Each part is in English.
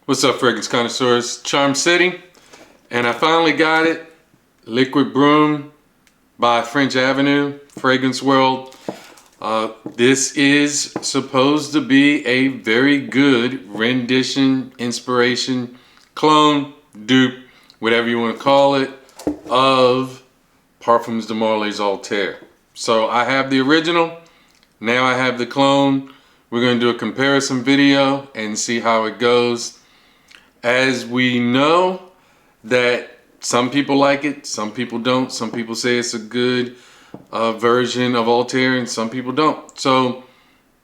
What's up, fragrance connoisseurs? Charm City, and I finally got it. Liquid Brun by French Avenue, Fragrance World. This is supposed to be a very good rendition, inspiration, clone, dupe, whatever you want to call it, of Parfums de Marly Althair. So I have the original, now I have the clone. We're going to do a comparison video and see how it goes. As we know that some people like it, some people don't. Some people say it's a good version of Althair and some people don't. So,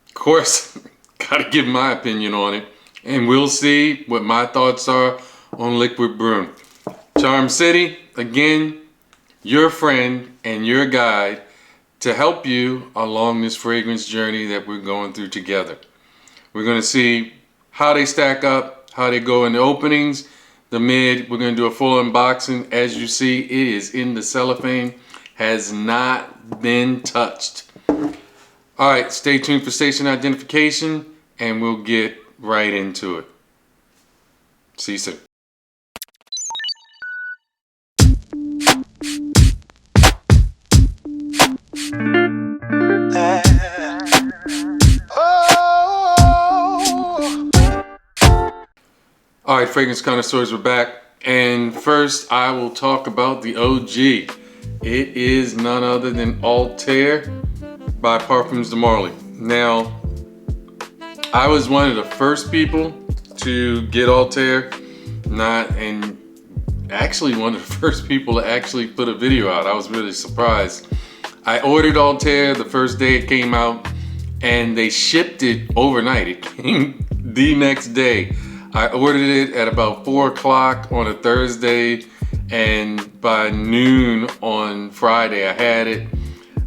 of course, gotta give my opinion on it. And we'll see what my thoughts are on Liquid Brun. Charm City, again, your friend and your guide to help you along this fragrance journey that we're going through together. We're going to see how they stack up, how they go in the openings, the mid. We're going to do a full unboxing. As you see, it is in the cellophane, has not been touched. All right, stay tuned for station identification and we'll get right into it. See you soon. All right, fragrance connoisseurs, we're back. And first, I will talk about the OG. It is none other than Althair by Parfums de Marly. Now, I was one of the first people to get Althair, and actually one of the first people to actually put a video out. I was really surprised. I ordered Althair the first day it came out, and they shipped it overnight. It came the next day. I ordered it at about 4 o'clock on a Thursday, and by noon on Friday I had it.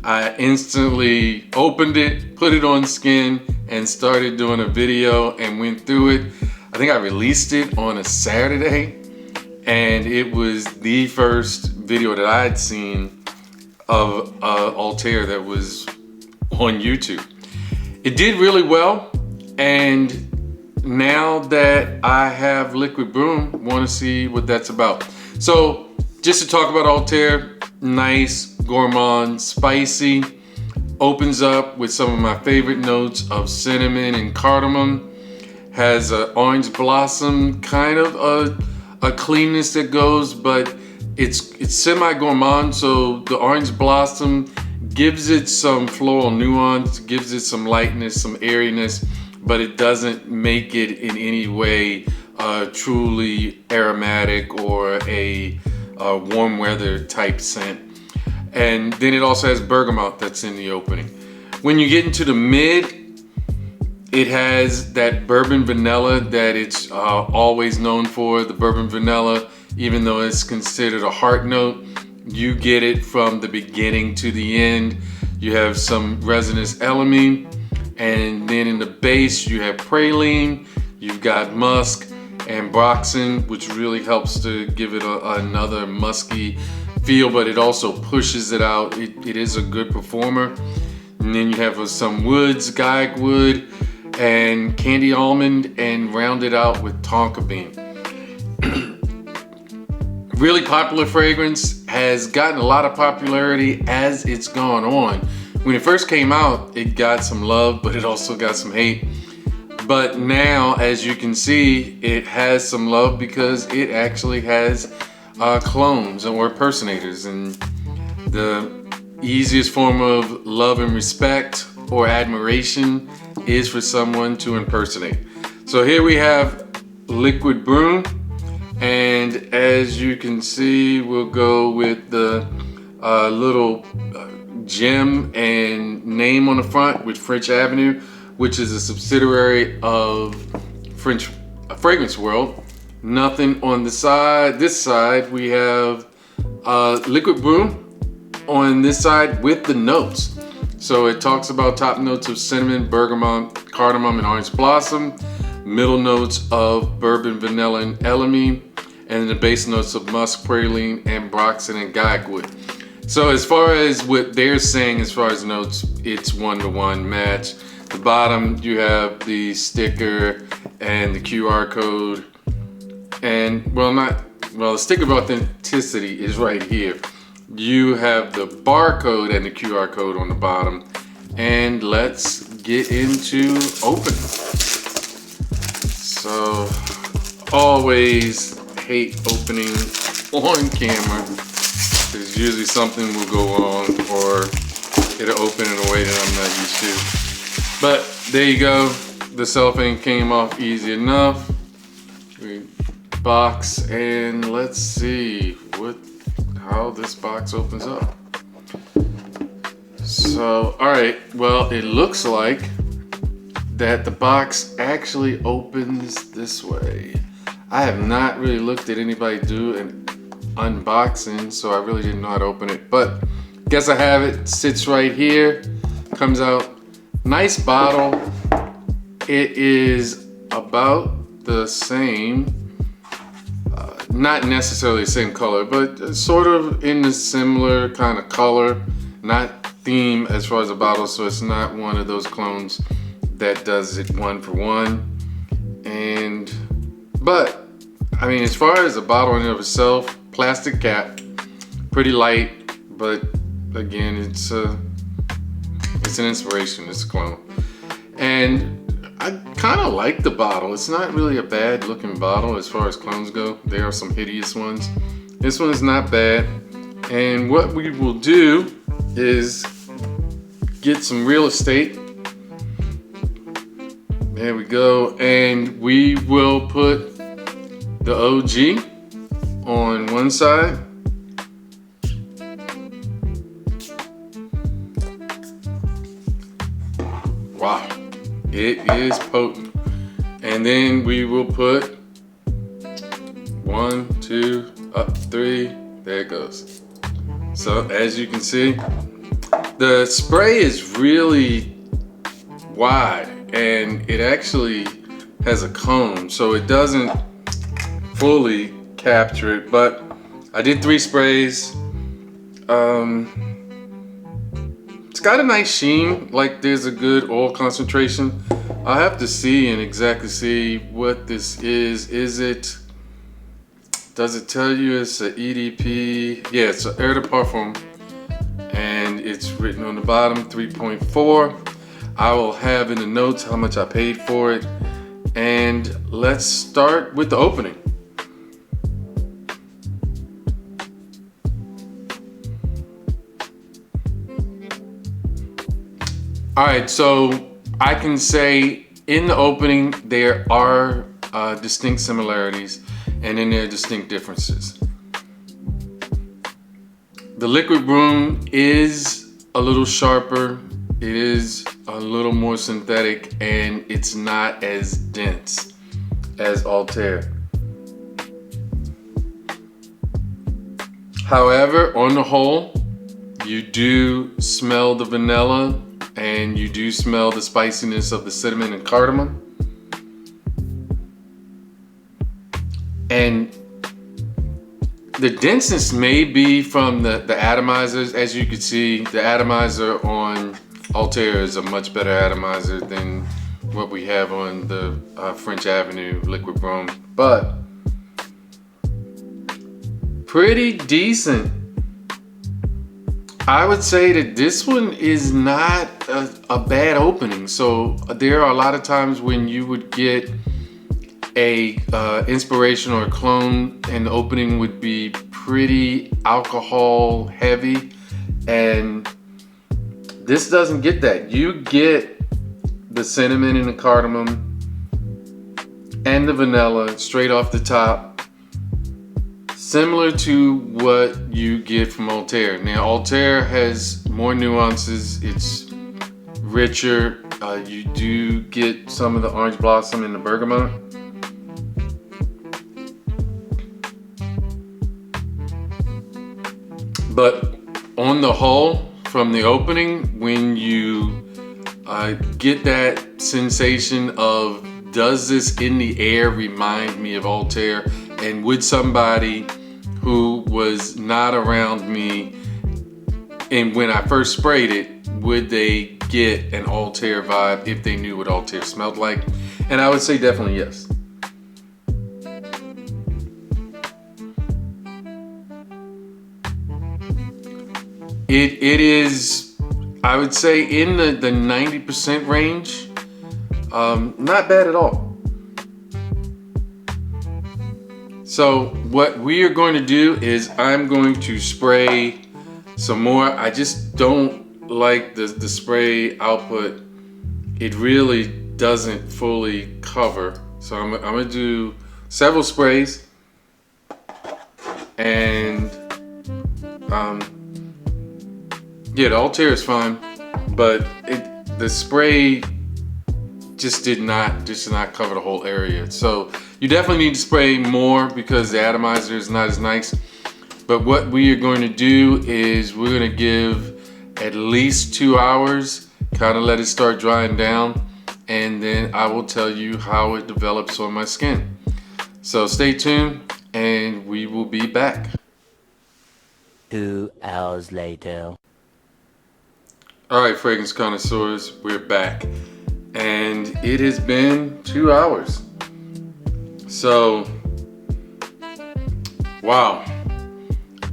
I instantly opened it, put it on skin, and started doing a video and went through it. I think I released it on a Saturday, and it was the first video that I had seen of Althair that was on YouTube. It did really well, and now that I have Liquid Brun, want to see what that's about. So just to talk about Althair, nice, gourmand, spicy, opens up with some of my favorite notes of cinnamon and cardamom, has an orange blossom, kind of a cleanness that goes, but it's semi-gourmand, so the orange blossom gives it some floral nuance, gives it some lightness, some airiness, but it doesn't make it in any way truly aromatic or a warm weather type scent. And then it also has bergamot that's in the opening. When you get into the mid, it has that bourbon vanilla that it's always known for. The bourbon vanilla, even though it's considered a heart note, you get it from the beginning to the end. You have some resinous elamine, and then in the base you have praline, you've got musk and broxin, which really helps to give it another musky feel, but it also pushes it out. It is a good performer. And then you have some woods, guyak wood, and candy almond, and rounded out with tonka bean. Really popular fragrance, has gotten a lot of popularity as it's gone on. When it first came out, it got some love, but it also got some hate. But now, as you can see, it has some love because it actually has clones or impersonators. And the easiest form of love and respect or admiration is for someone to impersonate. So here we have Liquid Brun. And as you can see, we'll go with the little gem and name on the front with French Avenue, which is a subsidiary of Fragrance World. Nothing on the side. This side we have Liquid Brun on this side with the notes. So it talks about top notes of cinnamon, bergamot, cardamom, and orange blossom, middle notes of bourbon, vanilla, and elamine, and the base notes of musk, praline, and broxin, and guyak wood. So as far as what they're saying, as far as notes, it's 1-to-1 match. The bottom, you have the sticker and the QR code And the sticker of authenticity is right here. You have the barcode and the QR code on the bottom. And let's get into opening. So, always hate opening on camera. Because usually something will go wrong or it'll open in a way that I'm not used to. But there you go. The cellophane came off easy enough. We box, and let's see how this box opens up. So, all right, well, it looks like that the box actually opens this way. I have not really looked at anybody do an unboxing, so I really didn't know how to open it, but guess I have it. Sits right here, comes out. Nice bottle. It is about the same, not necessarily the same color, but sort of in the similar kind of color, not theme as far as the bottle, so it's not one of those clones that does it one for one. But I mean, as far as the bottle in and of itself, plastic cap, pretty light, but again, it's an inspiration. It's a clone, and I kind of like the bottle. It's not really a bad looking bottle as far as clones go. There are some hideous ones. This one is not bad. And what we will do is get some real estate. There we go. And we will put the OG on one side. Wow. It is potent. And then we will put 1, 2, up 3. There it goes. So as you can see, the spray is really wide and it actually has a cone, so it doesn't fully capture it, but I did 3 sprays. It's got a nice sheen, like there's a good oil concentration. I'll have to see and exactly see what this is. Does it tell you it's a EDP? Yeah, it's an Eau de Parfum, and it's written on the bottom 3.4. I will have in the notes how much I paid for it. And let's start with the opening. All right, so I can say in the opening there are distinct similarities, and then there are distinct differences. The liquid Brun is a little sharper, it is a little more synthetic, and it's not as dense as Althair. However, on the whole, you do smell the vanilla and you do smell the spiciness of the cinnamon and cardamom. And the denseness may be from the atomizers. As you can see, the atomizer on Althair is a much better atomizer than what we have on the French Avenue Liquid Brun, but pretty decent. I would say that this one is not a bad opening. So there are a lot of times when you would get a inspiration or a clone and the opening would be pretty alcohol heavy, and this doesn't get that. You get the cinnamon and the cardamom and the vanilla straight off the top, similar to what you get from Althair. Now Althair has more nuances, it's richer. You do get some of the orange blossom and the bergamot. But on the whole, from the opening, when you get that sensation of, does this in the air remind me of Althair? And would somebody who was not around me and when I first sprayed it, would they get an Althair vibe if they knew what Althair smelled like? And I would say definitely yes. It is, I would say, in the 90% range. Not bad at all. So what we are going to do is I'm going to spray some more. I just don't like the spray output. It really doesn't fully cover. So I'm gonna do several sprays, and yeah, the Altair is fine, but the spray just did not cover the whole area. So you definitely need to spray more because the atomizer is not as nice. But what we are going to do is we're going to give at least 2 hours, kind of let it start drying down, and then I will tell you how it develops on my skin. So stay tuned and we will be back. 2 hours later. All right, fragrance connoisseurs, we're back. And it has been 2 hours. So, wow.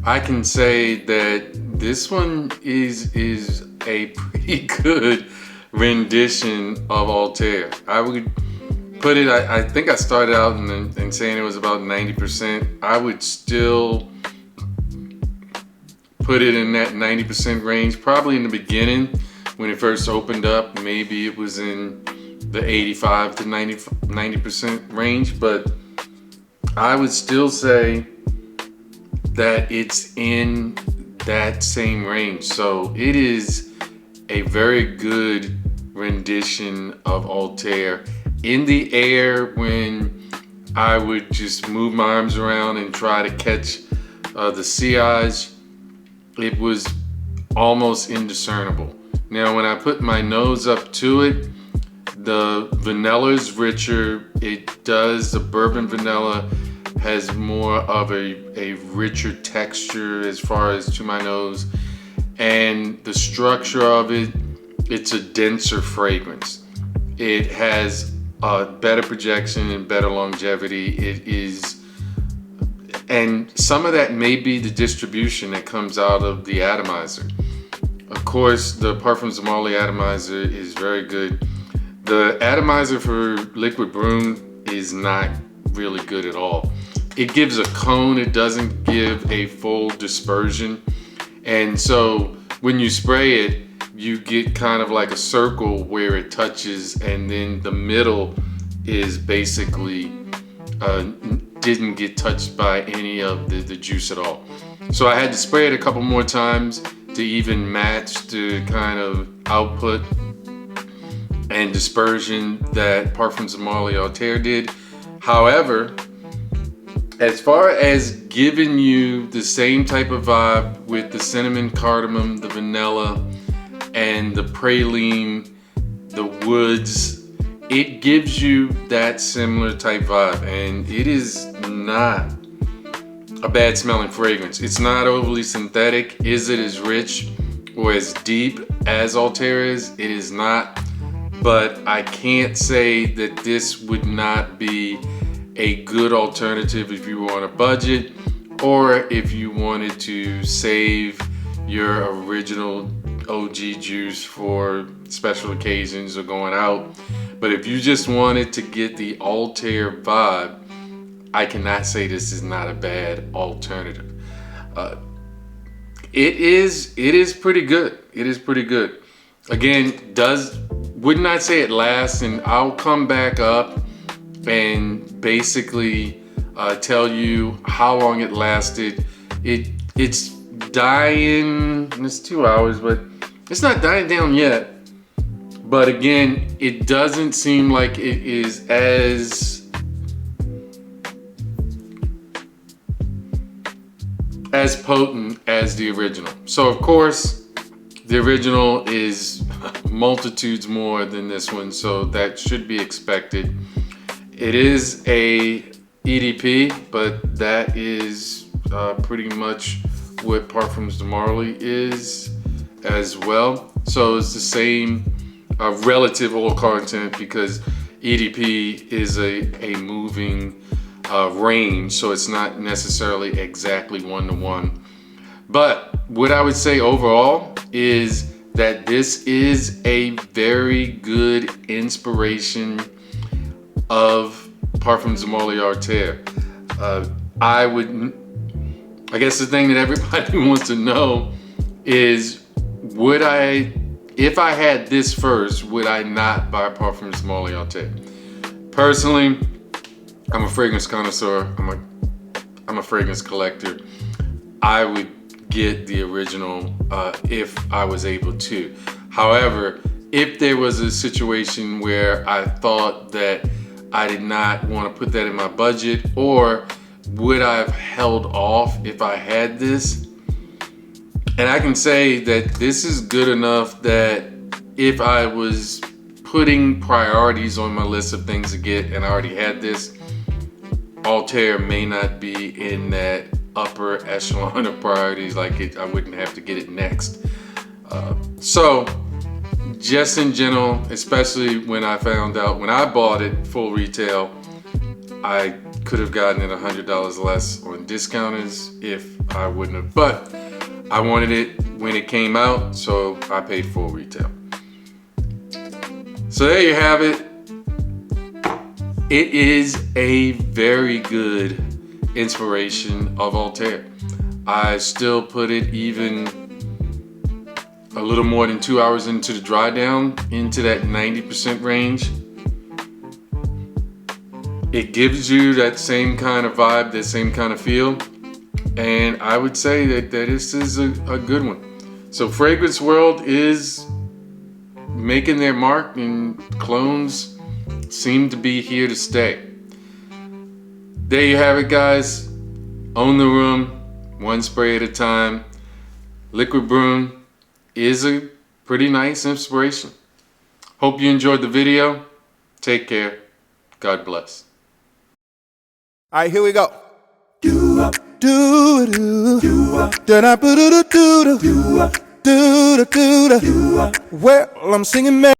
I can say that this one is a pretty good rendition of Altair. I would put it, I think I started out in saying it was about 90%. I would still put it in that 90% range, probably in the beginning when it first opened up. Maybe it was in the 85 to 90% range, but I would still say that it's in that same range. So it is a very good rendition of Altair. In the air, when I would just move my arms around and try to catch the sillage, it was almost indiscernible. Now when I put my nose up to it, the vanilla is richer. The bourbon vanilla has more of a richer texture as far as to my nose. And the structure of it, it's a denser fragrance. It has a better projection and better longevity. It is, and some of that may be the distribution that comes out of the atomizer. Of course, the Parfums de Marly atomizer is very good. The atomizer for liquid Brun is not really good at all. It gives a cone, it doesn't give a full dispersion. And so when you spray it, you get kind of like a circle where it touches, and then the middle is basically didn't get touched by any of the juice at all. So I had to spray it a couple more times to even match the kind of output and dispersion that Parfums de Marly Althair did. However, as far as giving you the same type of vibe with the cinnamon, cardamom, the vanilla, and the praline, the woods, it gives you that similar type vibe, and it is not a bad smelling fragrance. It's not overly synthetic. Is it as rich or as deep as Altair is? It is not, but I can't say that this would not be a good alternative if you were on a budget, or if you wanted to save your original OG juice for special occasions or going out. But if you just wanted to get the Altair vibe, I cannot say this is not a bad alternative. It is pretty good. It is pretty good. Again, would not say it lasts, and I'll come back up and basically tell you how long it lasted. It's dying, it's 2 hours, but it's not dying down yet. But again, it doesn't seem like it is as potent as the original. So of course, the original is multitudes more than this one, so that should be expected. It is a EDP, but that is pretty much what Parfums de Marly is as well. So it's the same relative oil content, because EDP is a moving range, so it's not necessarily exactly 1-to-1. But what I would say overall is that this is a very good inspiration of Parfums de Marly Althair. I guess the thing that everybody wants to know is, if I had this first, would I not buy Parfums de Marly Althair? Personally, I'm a fragrance connoisseur. I'm a fragrance collector. I would get the original if I was able to. However, if there was a situation where I thought that I did not want to put that in my budget, or would I have held off if I had this? And I can say that this is good enough that if I was putting priorities on my list of things to get and I already had this, Althair may not be in that upper echelon of priorities, like I wouldn't have to get it next. So just in general, especially when I found out, when I bought it full retail, I could have gotten it $100 less on discounters if I wouldn't have, but I wanted it when it came out, so I paid full retail. So there you have it. It is a very good inspiration of Althair. I still put it even a little more than 2 hours into the dry down, into that 90% range. It gives you that same kind of vibe, that same kind of feel. And I would say that this is a good one. So Fragrance World is making their mark, and clones seem to be here to stay. There you have it, guys. Own the room, one spray at a time. Liquid Brun is a pretty nice inspiration. Hope you enjoyed the video. Take care. God bless. All right, here we go. Do do do do da do do do do do do do. Well, I'm singing.